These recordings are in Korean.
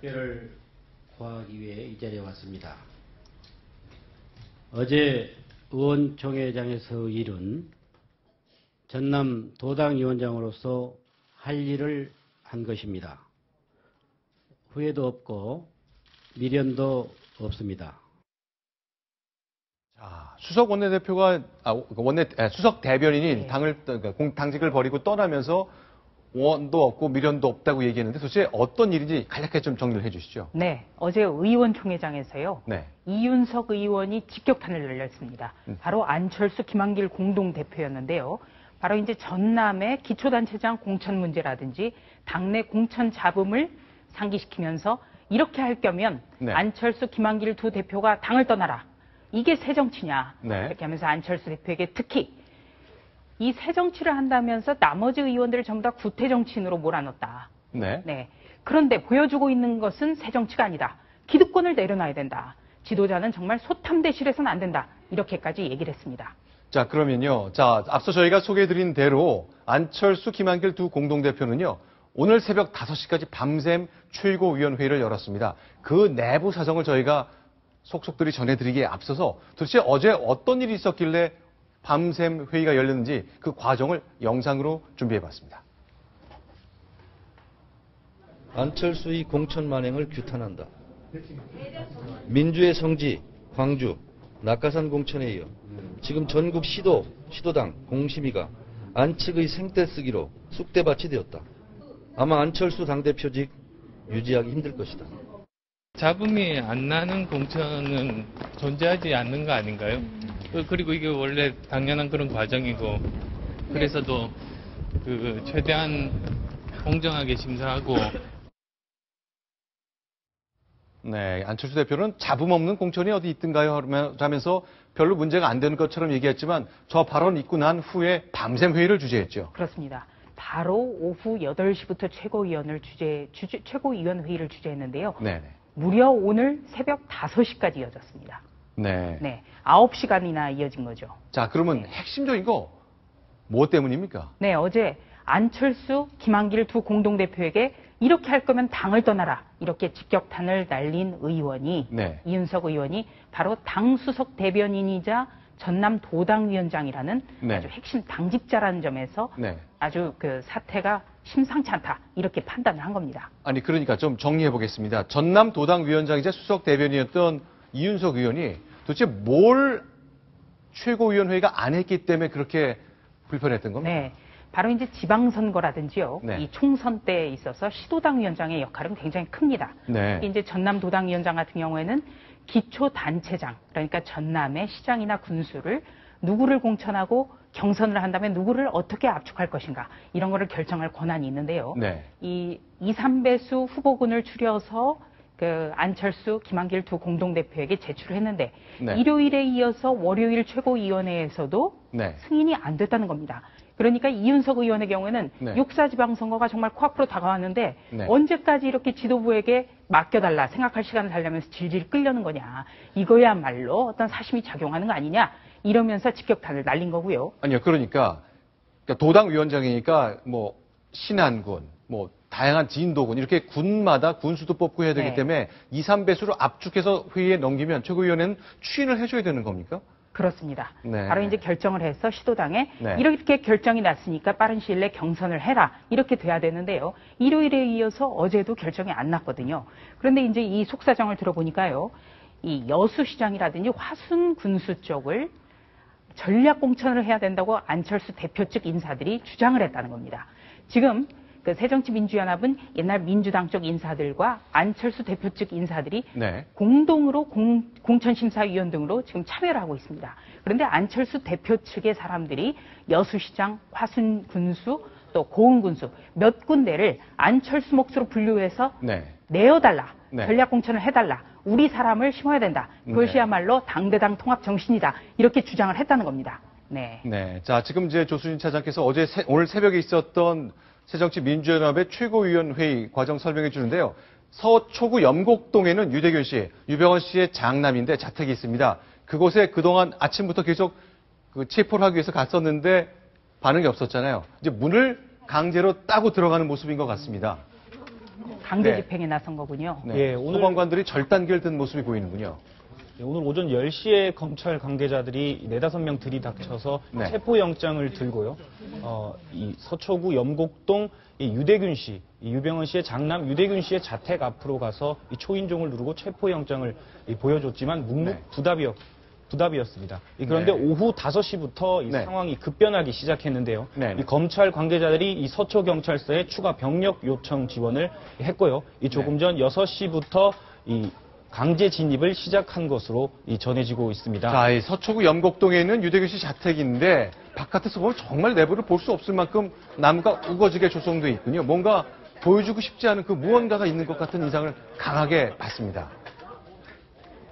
답변을 구하기 위해 이 자리에 왔습니다. 어제 의원총회장에서 일은 전남 도당위원장으로서 할 일을 한 것입니다. 후회도 없고 미련도 없습니다. 자, 수석 원내대표가 수석 대변인인 당직을 버리고 떠나면서 원도 없고 미련도 없다고 얘기했는데 도대체 어떤 일인지 간략하게 좀 정리를 해주시죠. 네, 어제 의원총회장에서요. 네. 이윤석 의원이 직격탄을 날렸습니다. 바로 안철수, 김한길 공동대표였는데요. 바로 이제 전남의 기초단체장 공천 문제라든지 당내 공천 잡음을 상기시키면서 이렇게 할 거면 네. 안철수, 김한길 두 대표가 당을 떠나라. 이게 새정치냐. 네. 이렇게 하면서 안철수 대표에게 특히 이 새정치를 한다면서 나머지 의원들을 전부 다 구태정치인으로 몰아넣었다. 네. 네. 그런데 보여주고 있는 것은 새정치가 아니다. 기득권을 내려놔야 된다. 지도자는 정말 소탐대실에서는 안 된다. 이렇게까지 얘기를 했습니다. 자, 그러면요. 자, 앞서 저희가 소개해드린 대로 안철수, 김한길 두 공동대표는요. 오늘 새벽 5시까지 밤샘 최고위원회의를 열었습니다. 그 내부 사정을 저희가 속속들이 전해드리기에 앞서서 도대체 어제 어떤 일이 있었길래 밤샘 회의가 열렸는지 그 과정을 영상으로 준비해봤습니다. 안철수의 공천 만행을 규탄한다. 민주의 성지, 광주, 낙하산 공천에 이어 지금 전국 시도당, 공심위가 안측의 생떼쓰기로 쑥대밭이 되었다. 아마 안철수 당대표직 유지하기 힘들 것이다. 잡음이 안 나는 공천은 존재하지 않는 거 아닌가요? 그리고 이게 원래 당연한 그런 과정이고, 그래서도 최대한 공정하게 심사하고. 네, 안철수 대표는 잡음 없는 공천이 어디 있던가요? 하면서 별로 문제가 안 되는 것처럼 얘기했지만 저 발언 있고 난 후에 밤샘 회의를 주재했죠. 그렇습니다. 바로 오후 8시부터 최고위원 회의를 주재했는데요. 네. 무려 오늘 새벽 5시까지 이어졌습니다. 네. 네, 9시간이나 이어진 거죠. 자, 그러면 핵심적인 거 뭐 때문입니까? 네, 어제 안철수, 김한길 두 공동대표에게 이렇게 할 거면 당을 떠나라. 이렇게 직격탄을 날린 의원이, 네. 이윤석 의원이 바로 당 수석 대변인이자 전남 도당위원장이라는 네. 아주 핵심 당직자라는 점에서 네. 아주 그 사태가 심상치 않다. 이렇게 판단을 한 겁니다. 아니, 그러니까 좀 정리해 보겠습니다. 전남 도당위원장이자 수석 대변인이었던 이윤석 의원이 도대체 뭘 최고위원회의가 안 했기 때문에 그렇게 불편했던 겁니까? 네. 바로 이제 지방선거라든지요. 네. 이 총선 때에 있어서 시도당 위원장의 역할은 굉장히 큽니다. 네. 이제 전남 도당 위원장 같은 경우에는 기초단체장, 그러니까 전남의 시장이나 군수를 누구를 공천하고 경선을 한다면 누구를 어떻게 압축할 것인가 이런 거를 결정할 권한이 있는데요. 네. 이 2, 3배수 후보군을 추려서 그 안철수, 김한길 두 공동대표에게 제출을 했는데 네. 일요일에 이어서 월요일 최고위원회에서도 네. 승인이 안 됐다는 겁니다. 그러니까 이윤석 의원의 경우에는 네. 육사지방선거가 정말 코앞으로 다가왔는데 네. 언제까지 이렇게 지도부에게 맡겨달라, 생각할 시간을 달라면서 질질 끌려는 거냐. 이거야말로 어떤 사심이 작용하는 거 아니냐. 이러면서 직격탄을 날린 거고요. 아니요, 그러니까 도당위원장이니까 뭐 신안군, 뭐 다양한 진도군 이렇게 군마다 군수도 뽑고 해야 되기 네. 때문에 2, 3배수로 압축해서 회의에 넘기면 최고위원회는 추인을 해줘야 되는 겁니까? 그렇습니다. 네. 바로 이제 결정을 해서 시도당에 네. 이렇게 결정이 났으니까 빠른 시일 내에 경선을 해라. 이렇게 돼야 되는데요. 일요일에 이어서 어제도 결정이 안 났거든요. 그런데 이제 이 속사정을 들어보니까요. 이 여수시장이라든지 화순 군수 쪽을 전략 공천을 해야 된다고 안철수 대표 측 인사들이 주장을 했다는 겁니다. 지금 그 새정치민주연합은 옛날 민주당 쪽 인사들과 안철수 대표 측 인사들이 네. 공동으로 공천심사위원 등으로 지금 참여를 하고 있습니다. 그런데 안철수 대표 측의 사람들이 여수시장, 화순군수, 또 고흥군수 몇 군데를 안철수 몫으로 분류해서 네. 내어달라. 네. 전략 공천을 해달라. 우리 사람을 심어야 된다. 그것이야말로 당대당 통합 정신이다. 이렇게 주장을 했다는 겁니다. 네. 네. 자, 지금 이제 조수진 차장께서 오늘 새벽에 있었던 새정치민주연합의 최고위원회의 과정 설명해 주는데요. 서초구 염곡동에는 유대균 씨, 유병헌 씨의 장남인데 자택이 있습니다. 그곳에 그동안 아침부터 계속 체포를 하기 위해서 갔었는데 반응이 없었잖아요. 이제 문을 강제로 따고 들어가는 모습인 것 같습니다. 강제 네. 집행에 나선 거군요. 네. 예, 오늘- 소방관들이 절단기를 든 모습이 보이는군요. 오늘 오전 10시에 검찰 관계자들이 4-5명 들이닥쳐서 네. 체포영장을 들고요. 이 서초구 염곡동 이 유대균 씨, 이 유병헌 씨의 장남 유대균 씨의 자택 앞으로 가서 이 초인종을 누르고 체포영장을 보여줬지만 묵묵부답이었습니다. 그런데 네. 오후 5시부터 이 네. 상황이 급변하기 시작했는데요. 네. 이 검찰 관계자들이 이 서초경찰서에 추가 병력 요청 지원을 했고요. 이 조금 전 6시부터 이 강제 진입을 시작한 것으로 전해지고 있습니다. 자, 이 서초구 염곡동에 있는 유대균 씨 자택인데 바깥에서 보면 정말 내부를 볼 수 없을 만큼 나무가 우거지게 조성되어 있군요. 뭔가 보여주고 싶지 않은 그 무언가가 있는 것 같은 인상을 강하게 받습니다.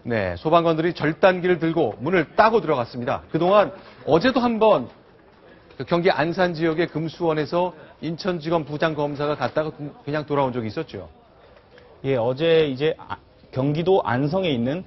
네, 소방관들이 절단기를 들고 문을 따고 들어갔습니다. 그동안 어제도 한번 경기 안산 지역의 금수원에서 인천지검 부장검사가 갔다가 그냥 돌아온 적이 있었죠. 예, 어제 이제 경기도 안성에 있는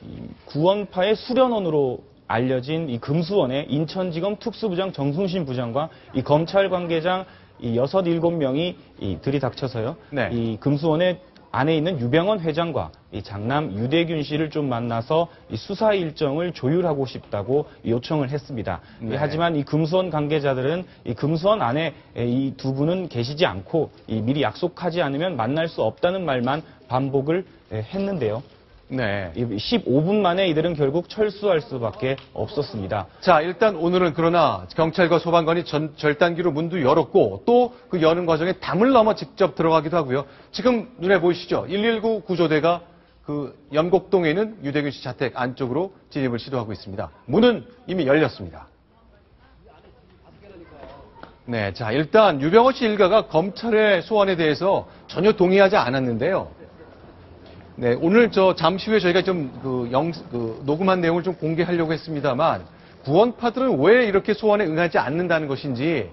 이 구원파의 수련원으로 알려진 이 금수원에 인천지검 특수부장 정순신 부장과 이 검찰 관계장 이 6, 7명이 들이닥쳐서요. 네. 이 금수원에 안에 있는 유병헌 회장과 이 장남 유대균 씨를 좀 만나서 이 수사 일정을 조율하고 싶다고 요청을 했습니다. 네. 하지만 이 금수원 관계자들은 이 금수원 안에 이 두 분은 계시지 않고 미리 약속하지 않으면 만날 수 없다는 말만 반복을 했는데요. 네. 15분 만에 이들은 결국 철수할 수밖에 없었습니다. 자, 일단 오늘은 그러나 경찰과 소방관이 절단기로 문도 열었고 또 그 여는 과정에 담을 넘어 직접 들어가기도 하고요. 지금 눈에 보이시죠? 119 구조대가 그 염곡동에 있는 유대균 씨 자택 안쪽으로 진입을 시도하고 있습니다. 문은 이미 열렸습니다. 네, 자, 일단 유병헌 씨 일가가 검찰의 소환에 대해서 전혀 동의하지 않았는데요. 네, 오늘 잠시 후에 저희가 좀 녹음한 내용을 좀 공개하려고 했습니다만 구원파들은 왜 이렇게 소환에 응하지 않는다는 것인지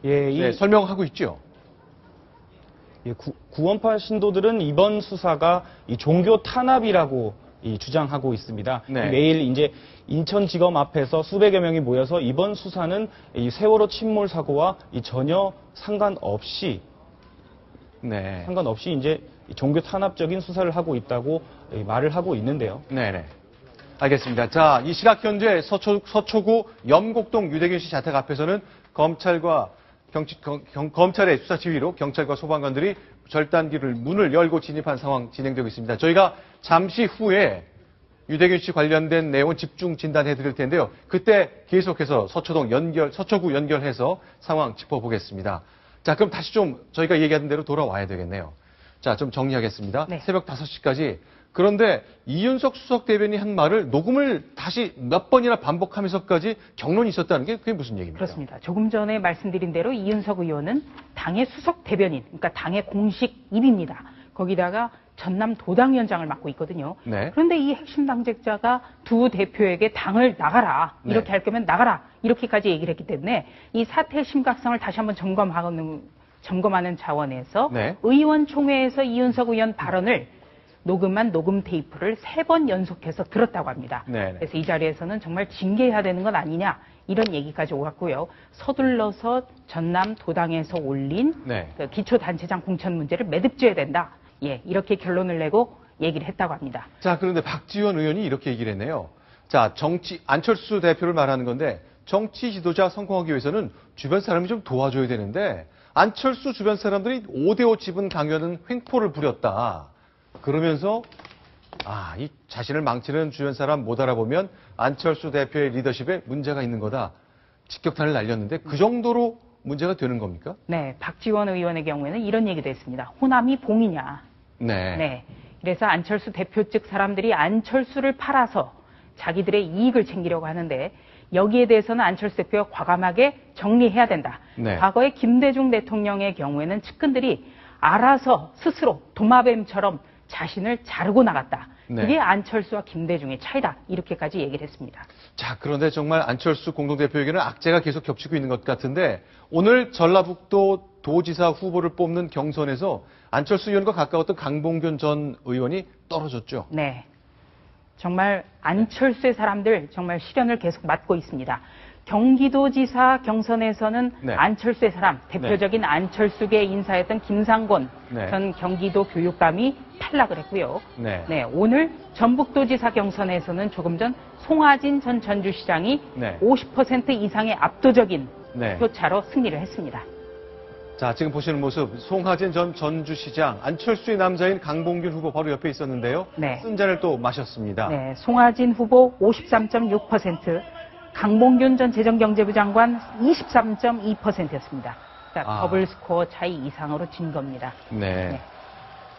네, 설명하고 있죠. 예, 구원파 신도들은 이번 수사가 이 종교 탄압이라고 주장하고 있습니다. 네. 매일 이제 인천지검 앞에서 수백여 명이 모여서 이번 수사는 이 세월호 침몰 사고와 전혀 상관없이 이제 종교 탄압적인 수사를 하고 있다고 말을 하고 있는데요. 네네. 알겠습니다. 자, 이 시각 현재 서초구 염곡동 유대균 씨 자택 앞에서는 검찰의 수사 지휘로 경찰과 소방관들이 절단기를 문을 열고 진입한 상황 진행되고 있습니다. 저희가 잠시 후에 유대균 씨 관련된 내용은 집중 진단해 드릴 텐데요. 그때 계속해서 서초구 연결해서 상황 짚어보겠습니다. 자, 그럼 다시 좀 저희가 얘기하던 대로 돌아와야 되겠네요. 자, 좀 정리하겠습니다. 네. 새벽 5시까지. 그런데 이윤석 수석 대변인이 한 말을 녹음을 다시 몇 번이나 반복하면서까지 경론이 있었다는 게 그게 무슨 얘기입니까? 그렇습니다. 조금 전에 말씀드린 대로 이윤석 의원은 당의 수석 대변인, 그러니까 당의 공식 입입니다. 거기다가 전남 도당위원장을 맡고 있거든요. 네. 그런데 이 핵심 당직자가 두 대표에게 당을 나가라, 이렇게 네. 할 거면 나가라, 이렇게까지 얘기를 했기 때문에 이 사태의 심각성을 다시 한번 점검하는 차원에서 네. 의원총회에서 이윤석 의원 발언을 녹음한 녹음 테이프를 3번 연속해서 들었다고 합니다. 네네. 그래서 이 자리에서는 정말 징계해야 되는 건 아니냐 이런 얘기까지 오갔고요. 서둘러서 전남 도당에서 올린 네. 그 기초단체장 공천 문제를 매듭지어야 된다. 예, 이렇게 결론을 내고 얘기를 했다고 합니다. 자, 그런데 박지원 의원이 이렇게 얘기를 했네요. 자, 안철수 대표를 말하는 건데 정치 지도자 성공하기 위해서는 주변 사람이 좀 도와줘야 되는데 안철수 주변 사람들이 5대5 지분 강요하는 횡포를 부렸다. 그러면서 이 자신을 망치는 주변 사람 못 알아보면 안철수 대표의 리더십에 문제가 있는 거다. 직격탄을 날렸는데 그 정도로 문제가 되는 겁니까? 네, 박지원 의원의 경우에는 이런 얘기도 했습니다. 호남이 봉이냐. 네. 네. 그래서 안철수 대표 측 사람들이 안철수를 팔아서 자기들의 이익을 챙기려고 하는데 여기에 대해서는 안철수 대표가 과감하게 정리해야 된다. 네. 과거에 김대중 대통령의 경우에는 측근들이 알아서 스스로 도마뱀처럼 자신을 자르고 나갔다. 네. 그게 안철수와 김대중의 차이다. 이렇게까지 얘기를 했습니다. 자, 그런데 정말 안철수 공동대표에게는 악재가 계속 겹치고 있는 것 같은데 오늘 전라북도 도지사 후보를 뽑는 경선에서 안철수 의원과 가까웠던 강봉균 전 의원이 떨어졌죠. 네. 정말 안철수의 사람들 정말 시련을 계속 맞고 있습니다. 경기도지사 경선에서는 네. 안철수의 사람, 대표적인 안철수계 인사였던 김상곤 네. 전 경기도 교육감이 탈락을 했고요. 네. 네, 오늘 전북도지사 경선에서는 조금 전 송하진 전 전주시장이 네. 50% 이상의 압도적인 네. 표차로 승리를 했습니다. 자, 지금 보시는 모습 송하진 전 전주시장, 안철수의 남자인 강봉균 후보 바로 옆에 있었는데요. 네. 쓴 잔을 또 마셨습니다. 네, 송하진 후보 53.6%, 강봉균 전 재정경제부 장관 23.2%였습니다. 그러니까 아. 더블 스코어 차이 이상으로 진 겁니다. 네. 네.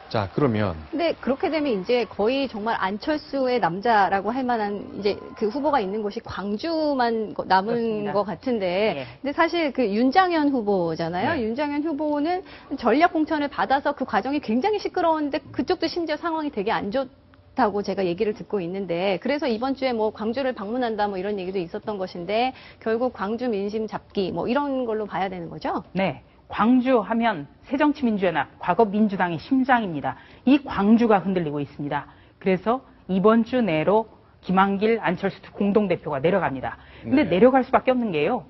자, 그러면 근데 그렇게 되면 이제 거의 정말 안철수의 남자라고 할 만한 이제 그 후보가 있는 곳이 광주만 남은 그렇습니다. 것 같은데, 예. 근데 사실 그 윤장현 후보잖아요. 네. 윤장현 후보는 전략 공천을 받아서 그 과정이 굉장히 시끄러웠는데 그쪽도 심지어 상황이 되게 안 좋다고 제가 얘기를 듣고 있는데, 그래서 이번 주에 뭐 광주를 방문한다 뭐 이런 얘기도 있었던 것인데, 결국 광주 민심 잡기 뭐 이런 걸로 봐야 되는 거죠? 네. 광주 하면 새정치민주연합, 과거 민주당의 심장입니다. 이 광주가 흔들리고 있습니다. 그래서 이번 주 내로 김한길, 안철수 공동대표가 내려갑니다. 근데 네. 내려갈 수밖에 없는 게요.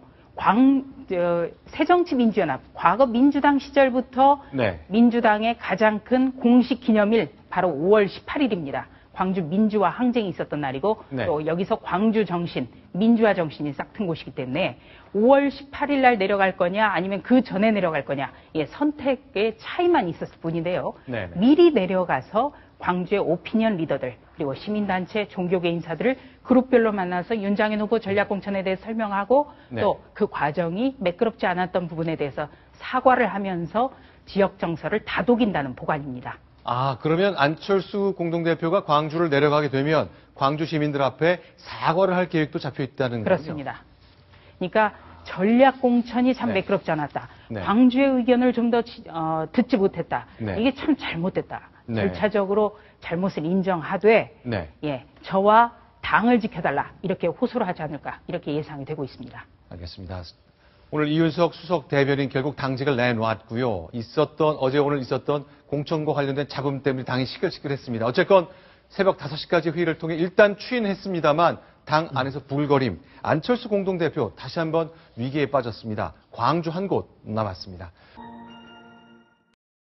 새정치민주연합, 과거 민주당 시절부터 네. 민주당의 가장 큰 공식 기념일 바로 5월 18일입니다. 광주 민주화 항쟁이 있었던 날이고 네. 또 여기서 광주 정신, 민주화 정신이 싹 튼 곳이기 때문에 5월 18일 날 내려갈 거냐 아니면 그 전에 내려갈 거냐 선택의 차이만 있었을 뿐인데요. 네, 네. 미리 내려가서 광주의 오피니언 리더들 그리고 시민단체, 종교계 인사들을 그룹별로 만나서 윤장현 후보 전략공천에 대해 설명하고 네. 또 그 과정이 매끄럽지 않았던 부분에 대해서 사과를 하면서 지역 정서를 다독인다는 보관입니다. 아, 그러면 안철수 공동대표가 광주를 내려가게 되면 광주 시민들 앞에 사과를 할 계획도 잡혀 있다는 거죠? 그렇습니다. 그러니까 전략 공천이 참 네. 매끄럽지 않았다. 네. 광주의 의견을 좀 더 듣지 못했다. 네. 이게 참 잘못됐다. 네. 절차적으로 잘못을 인정하되 네. 저와 당을 지켜달라 이렇게 호소를 하지 않을까 이렇게 예상이 되고 있습니다. 알겠습니다. 오늘 이윤석 수석 대변인 결국 당직을 내놓았고요. 어제 오늘 있었던 공천과 관련된 잡음 때문에 당이 시끌시끌했습니다. 어쨌건 새벽 5시까지 회의를 통해 일단 추인했습니다만 당 안에서 불거림, 안철수 공동대표 다시 한번 위기에 빠졌습니다. 광주 한 곳 남았습니다.